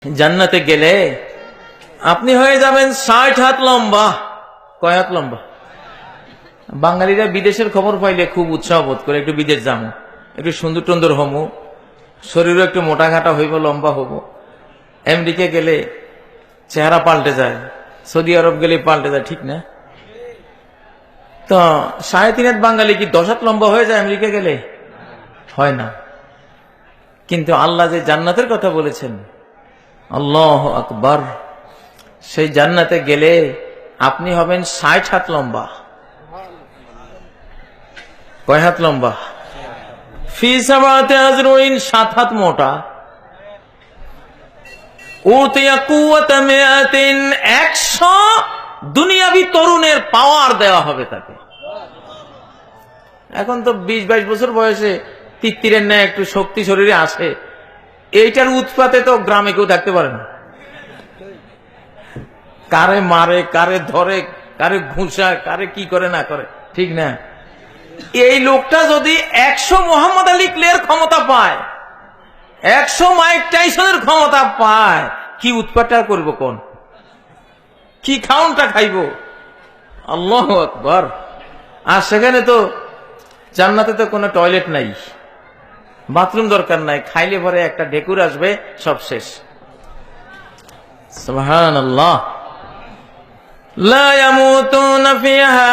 জান্নাতে গেলে আপনি হয়ে যাবেন 60 হাত লম্বা। কয় হাত লম্বা? বাঙালিরা বিদেশের খবর পাইলে খুব উৎসাহ বোধ করে, একটু বিদেশ যাবো, একটু সুন্দর টন্দর হমু, শরীরও একটু মোটা ঘাটা হইব, লম্বা হব। আমেরিকা গেলে চেহারা পাল্টে যায়, সৌদি আরব গেলে পাল্টে যায়, ঠিক না? তো 3.5 হাত বাঙালি কি 10 হাত লম্বা হয়ে যায় আমেরিকা গেলে? হয় না। কিন্তু আল্লাহ যে জান্নাতের কথা বলেছেন, আল্লাহু আকবার, সেই জান্নাতে গেলে আপনি হবেন 60 হাত লম্বা। কয় হাত লম্বা? ফি সামাতে আজরুইন, 7 হাত মোটা। উতিয়া কুওয়াতা মিআতিন, 100 দুনিয়াবি তরুণের পাওয়ার দেওয়া হবে তাকে। এখন তো 20-22 বছর বয়সে তিত্তিরের ন্যায় একটু শক্তি শরীরে আসে, এইটার উৎপাতে তো গ্রামে কেউ থাকতে পারে না। কারে মারে, কারে ধরে, কারে ঘুষায়, কারে কি করে না করে, ঠিক না? এই লোকটা যদি 100 মোহাম্মদ আলী ক্লের ক্ষমতা পায়, 100 মাইক টাইসনের ক্ষমতা পায়, কি উৎপাতটা করবো, কোন কি খাউনটা খাইব? আল্লাহু আকবার। আর সেখানে তো জান্নাতে তো কোনো টয়লেট নাই, বাথরুম দরকার নাই, খাইলে পরে একটা ঢেকুর আসবে, সব শেষ। সুবহানাল্লাহ। লা ইয়ামুতুনা ফিহা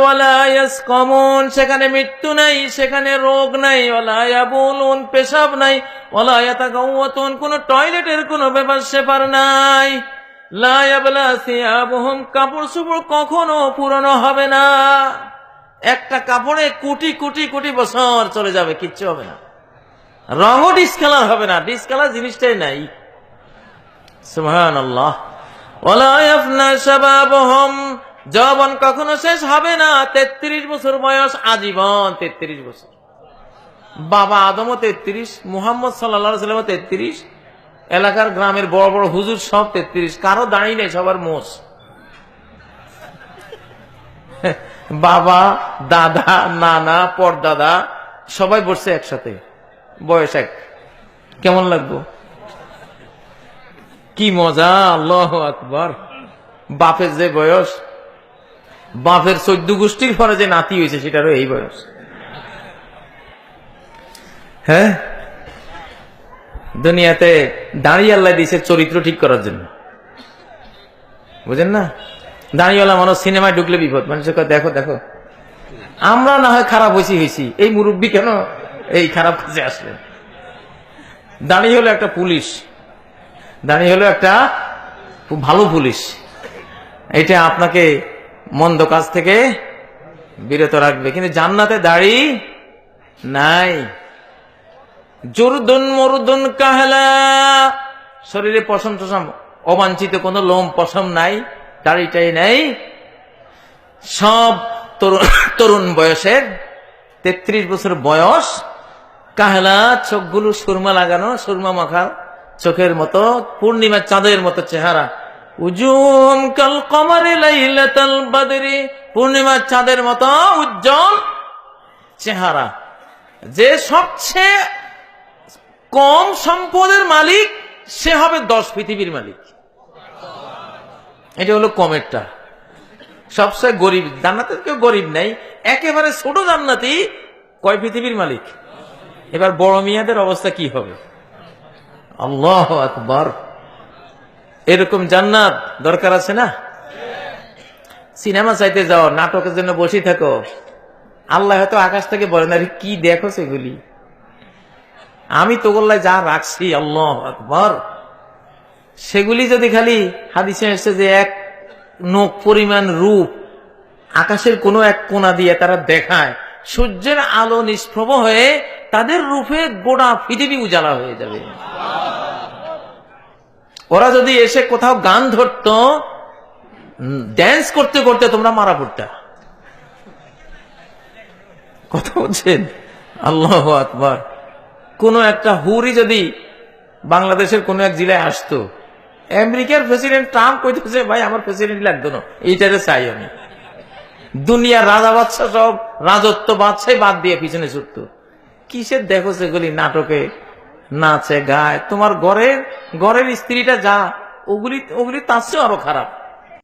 ওয়ালা ইয়াসকামুন, সেখানে মৃত্যু নাই, সেখানে রোগ নাই। ওয়ালা ইয়াবুলুন, পেশাব নাই। ওয়ালা ইয়াতাগাওয়াতুন, কোন টয়লেটের কোন ব্যাপার সেপার নাই। লা ইয়াবলা সিয়াবুহুম, কাপড় চোপড় কখনো পুরনো হবে না। একটা কাপড়ে কোটি কোটি কোটি বছর চলে যাবে, কিচ্ছু হবে না। রঙও ডিসকালার হবে না, ডিসকালার জিনিসটাই নাই। সুবহানাল্লাহ। ওয়ালা ইয়াফনা শাবাবুহুম, যৌবন কখনো শেষ হবে না। 33 বছর বয়স, আজীবন 33 বছর। বাবা আদমও 33, মুহাম্মদ সাল্লাল্লাহু আলাইহি ওয়াসাল্লাম 33, এলাকার গ্রামের বড় বড় হুজুর সব 33, কারো দাঁড়ি নেই, সবার মোষ। বাবা, দাদা, নানা, পরদাদা সবাই বসছে একসাথে, বয়স এক। কেমন লাগবো? কি মজা! আল্লাহু আকবার। বাপের যে বয়স, বাপের 14 গোষ্ঠীর পরে যে নাতি হয়েছে সেটারও এই বয়স। হ্যাঁ, দুনিয়াতে দাঁড়িয়ে আল্লাহ দিয়েছে চরিত্র ঠিক করার জন্য, বুঝেন না? দাঁড়িয়েওয়ালা মানুষ সিনেমায় ঢুকলে বিপদ, মানুষের কথা দেখো দেখো। আমরা না হয় খারাপ হয়েছি, এই মুরব্বী কেন এই খারাপ কাজে আসলে? দাঁড়িয়ে হলো একটা পুলিশ, দাঁড়িয়ে হলো একটা ভালো পুলিশ, এটা আপনাকে মন্দ কাজ থেকে বিরত রাখবে। কিন্তু জান্নাতে দাড়ি নাই। জুরদুন মুরদুন কাহলা, শরীরে পশম টসম, অবাঞ্ছিত কোনো লোম পশম নাই, দাড়িটাই নাই। সব তরুণ বয়সের, 33 বছর বয়স, কাহলা, চোখগুলো সুরমা লাগানো, সুরমা মাখা চোখের মতো, পূর্ণিমার চাঁদের মতো চেহারা। উজুম কাল কমারে লাইলাতাল বাদরি, পূর্ণিমার চাঁদের মতো উজ্জ্বল চেহারা। যে সবচেয়ে কম সম্পদের মালিক, সে হবে 10 পৃথিবীর মালিক। এটা হলো কমেরটা। সবচেয়ে গরিব জান্নাতে কেউ গরিব নাই, একেবারে ছোট জান্নাতি কয় পৃথিবীর মালিক। এবার বড় মিয়াদের অবস্থা কি হবে? আল্লাহু আকবার। এরকম জান্নাত দরকার আছে না? সিনেমা চাইতে যাও, নাটকের জন্য বসে থাকো, আল্লাহ হয়তো আকাশ থেকে বলেন, আরে কি দেখো সেগুলি, আমি তো গোল্লায় যা রাখছি, আল্লাহু আকবার। সেগুলি যদি খালি হাদিসে এসেছে যে এক নখ পরিমাণ রূপ আকাশের কোনো এক কোণা দিয়ে তারা দেখায়, সূর্যের আলো নিষ্প্রভ হয়ে তাদের রূপে গোটা পৃথিবী উজালা হয়ে যাবে। ওরা যদি এসে কোথাও গান ধরতো, ড্যান্স করতে করতে তোমরা মারা পড়তা। কথা বলছেন? আল্লাহু আকবার। কোন একটা হুরি যদি বাংলাদেশের কোন এক জেলায় আসতো, আমেরিকার প্রেসিডেন্ট ট্রাম্প কইতেছে, ভাই আমার প্রেসিডেন্ট লাগতো না, এইটারে চাই আমি। দুনিয়ার রাজা বাদশাহ সব রাজত্ব বাদশাহ বাদ দিয়ে পিছনে ছুটতো। কিসের দেখো সেগুলি নাটকে, নাচে গায়, তোমার ঘরের স্ত্রীটা যা, ওগুলি ওগুলি তার চেয়েও আরো খারাপ।